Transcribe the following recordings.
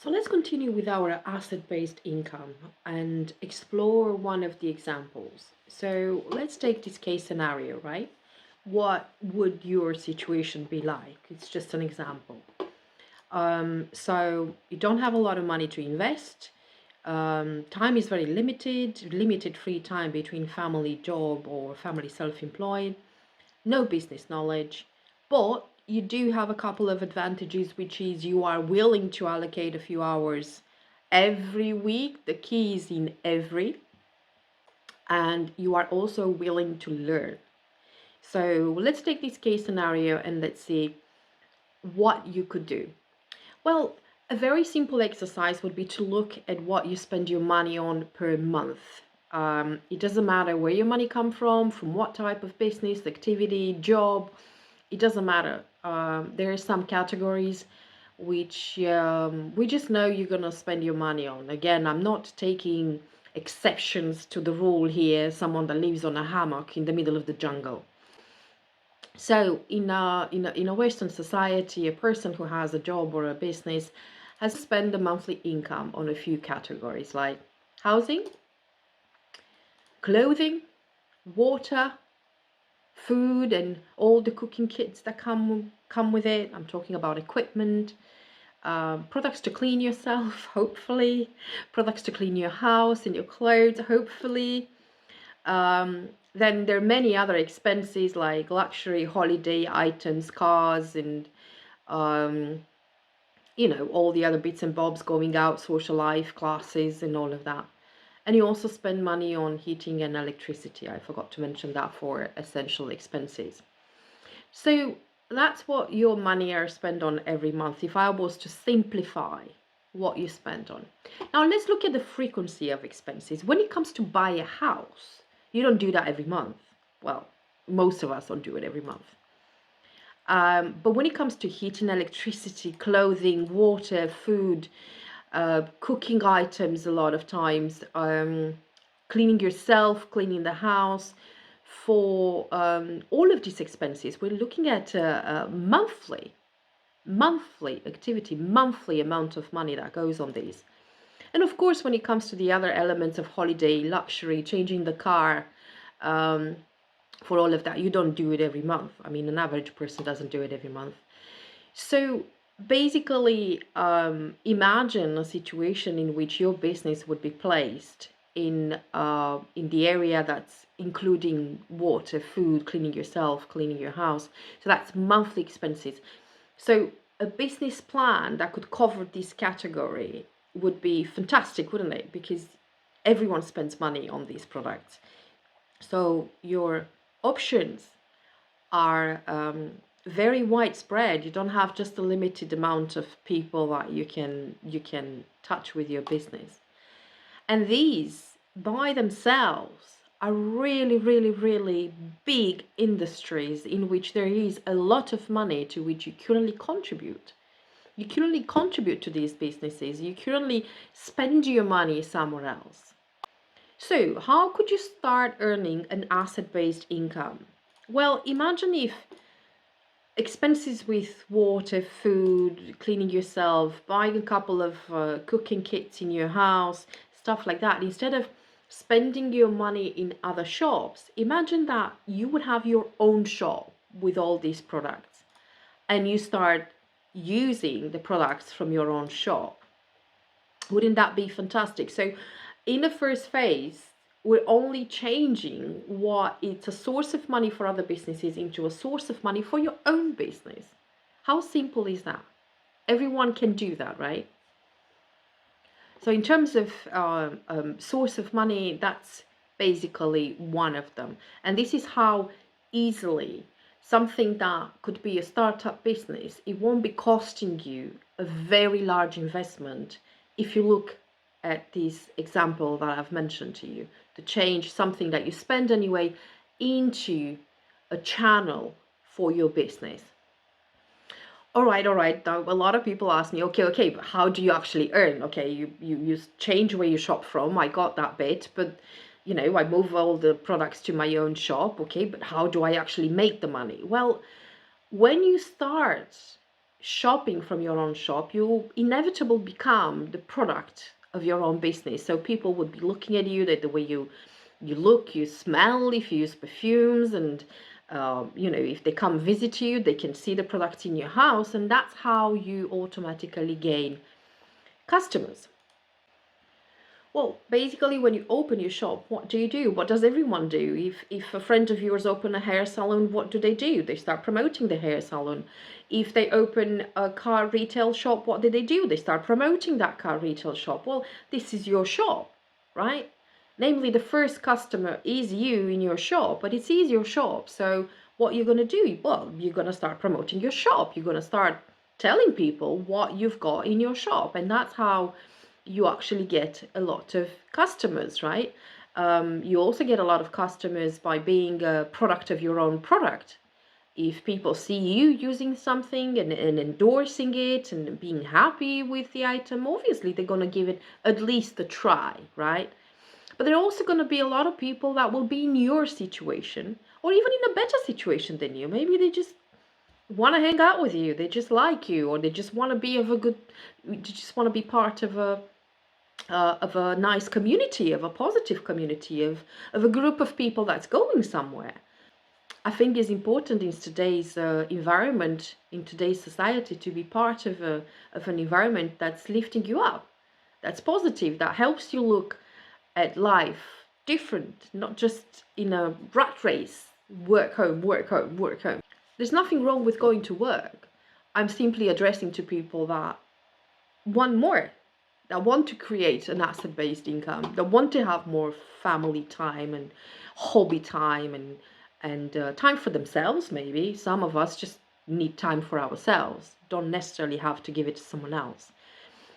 So let's continue with our asset-based income and explore one of the examples. So let's take this case scenario, right? What would your situation be like? It's just an example. So you don't have a lot of money to invest. Time is very limited free time between family job or family self-employed, no business knowledge, but you do have a couple of advantages, which is you are willing to allocate a few hours every week. The key is in every, and you are also willing to learn. So let's take this case scenario and let's see what you could do. Well, a very simple exercise would be to look at what you spend your money on per month. It doesn't matter where your money come from what type of business, activity, job. It doesn't matter. There are some categories which we just know you're gonna spend your money on. Again, I'm not taking exceptions to the rule here. Someone that lives on a hammock in the middle of the jungle. So in a Western society, a person who has a job or a business has to spend a monthly income on a few categories like housing, clothing, water, food, and all the cooking kits that come with it. I'm talking about equipment, products to clean yourself, hopefully, products to clean your house and your clothes, hopefully. Then there are many other expenses like luxury holiday items, cars, and um, all the other bits and bobs, going out, social life, classes, and all of that. And you also spend money on heating and electricity. I forgot to mention that for essential expenses. So that's what your money are spent on every month, if I was to simplify what you spend on. Now let's look at the frequency of expenses. When it comes to buy a house, you don't do that every month. Well, most of us don't do it every month. But when it comes to heating, electricity, clothing, water, food, cooking items, a lot of times, cleaning yourself, cleaning the house, for all of these expenses, we're looking at a monthly activity, monthly amount of money that goes on these. And of course, when it comes to the other elements of holiday, luxury, changing the car, for all of that, you don't do it every month. I mean, an average person doesn't do it every month. So basically, imagine a situation in which your business would be placed in the area that's including water, food, cleaning yourself, cleaning your house. So that's monthly expenses. So a business plan that could cover this category would be fantastic, wouldn't it? Because everyone spends money on these products. So your options are very widespread. You don't have just a limited amount of people that you can touch with your business. And these by themselves are really, really, really big industries in which there is a lot of money to which you currently contribute. You currently contribute to these businesses. You currently spend your money somewhere else. So, how could you start earning an asset-based income? Well, imagine if expenses with water, food, cleaning yourself, buying a couple of cooking kits in your house, stuff like that, instead of spending your money in other shops, imagine that you would have your own shop with all these products and you start using the products from your own shop. Wouldn't that be fantastic? So in the first phase, we're only changing what it's a source of money for other businesses into a source of money for your own business. How simple is that? Everyone can do that, right? So in terms of source of money, that's basically one of them. And this is how easily something that could be a startup business, it won't be costing you a very large investment if you look at this example that I've mentioned to you, to change something that you spend anyway into a channel for your business. All right. Now, a lot of people ask me, okay, but how do you actually earn? Okay, you change where you shop from. I got that bit, but I move all the products to my own shop. Okay, but how do I actually make the money? Well, when you start shopping from your own shop, you inevitably become the product of your own business. So people would be looking at you, that the way you look, you smell, if you use perfumes, and if they come visit you, they can see the products in your house, and that's how you automatically gain customers. Well, basically, when you open your shop, what do you do? What does everyone do? If a friend of yours open a hair salon, what do? They start promoting the hair salon. If they open a car retail shop, what do? They start promoting that car retail shop. Well, this is your shop, right? Namely, the first customer is you in your shop, but it is your shop. So what you're going to do? Well, you're going to start promoting your shop. You're going to start telling people what you've got in your shop, and that's how you actually get a lot of customers, right? You also get a lot of customers by being a product of your own product. If people see you using something and endorsing it and being happy with the item, obviously they're going to give it at least a try, right? But there are also going to be a lot of people that will be in your situation, or even in a better situation than you. Maybe they just want to hang out with you, they just like you, or they just want to be they just want to be part of a nice community, of a positive community, of a group of people that's going somewhere. I think it's important in today's environment, in today's society, to be part of an environment that's lifting you up, that's positive, that helps you look at life different, not just in a rat race, work, home, work, home, work, home. There's nothing wrong with going to work. I'm simply addressing to people that want more, that want to create an asset-based income, that want to have more family time and hobby time and time for themselves. Maybe some of us just need time for ourselves, don't necessarily have to give it to someone else.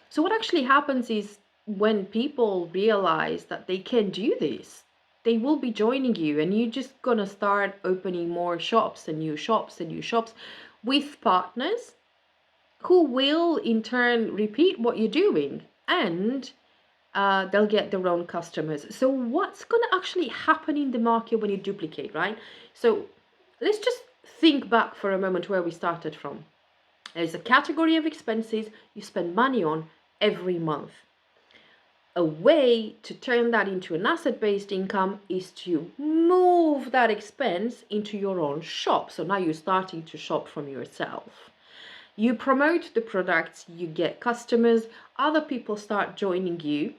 So what actually happens is, when people realize that they can do this, they will be joining you, and you're just gonna start opening more shops and new shops and new shops with partners who will in turn repeat what you're doing, and they'll get their own customers. So what's going to actually happen in the market when you duplicate, right? So let's just think back for a moment where we started from. There's a category of expenses you spend money on every month. A way to turn that into an asset-based income is to move that expense into your own shop. So now you're starting to shop from yourself. You promote the products, you get customers, other people start joining you,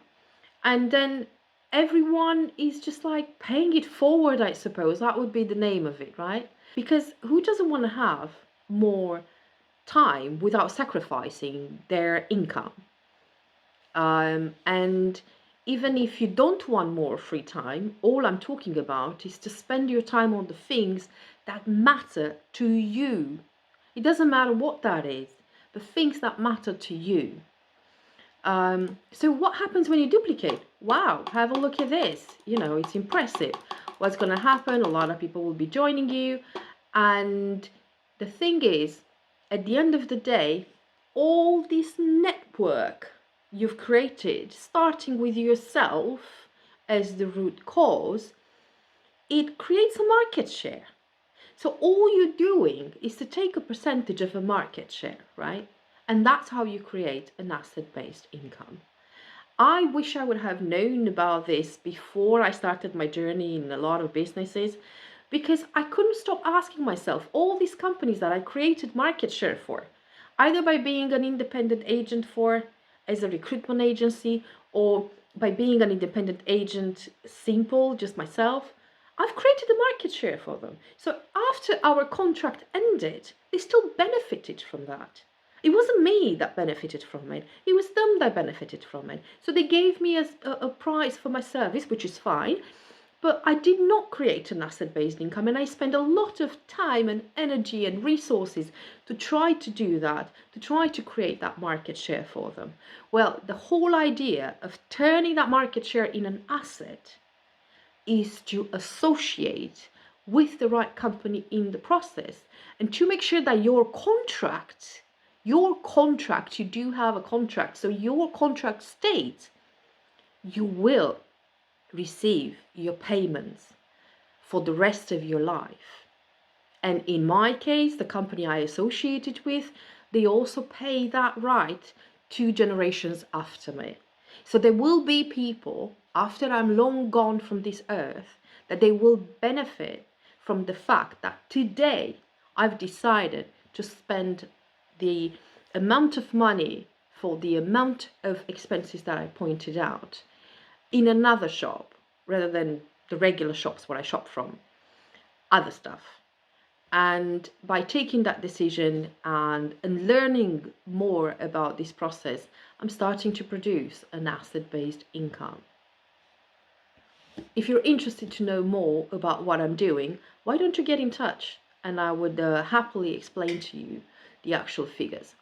and then everyone is just like paying it forward, I suppose. That would be the name of it, right? Because who doesn't want to have more time without sacrificing their income? And even if you don't want more free time, all I'm talking about is to spend your time on the things that matter to you. It doesn't matter what that is, the things that matter to you. So what happens when you duplicate? Wow, have a look at this. It's impressive. What's going to happen? A lot of people will be joining you. And the thing is, at the end of the day, all this network you've created, starting with yourself as the root cause, it creates a market share. So all you're doing is to take a percentage of a market share, right? And that's how you create an asset-based income. I wish I would have known about this before I started my journey in a lot of businesses, because I couldn't stop asking myself, all these companies that I created market share for, either by being an independent agent for, as a recruitment agency, or by being an independent agent, simple, just myself, I've created a market share for them. So after our contract ended, they still benefited from that. It wasn't me that benefited from it. It was them that benefited from it. So they gave me a price for my service, which is fine. But I did not create an asset-based income, and I spent a lot of time and energy and resources to try to do that, to try to create that market share for them. Well, the whole idea of turning that market share in an asset is to associate with the right company in the process, and to make sure that your contract, you do have a contract, so your contract states you will receive your payments for the rest of your life. And in my case, the company I associated with, they also pay that right 2 generations after me. So there will be people after I'm long gone from this earth that they will benefit from the fact that today I've decided to spend the amount of money for the amount of expenses that I pointed out in another shop rather than the regular shops where I shop from, other stuff. And by taking that decision and learning more about this process, I'm starting to produce an asset-based income. If you're interested to know more about what I'm doing, why don't you get in touch? And I would happily explain to you the actual figures.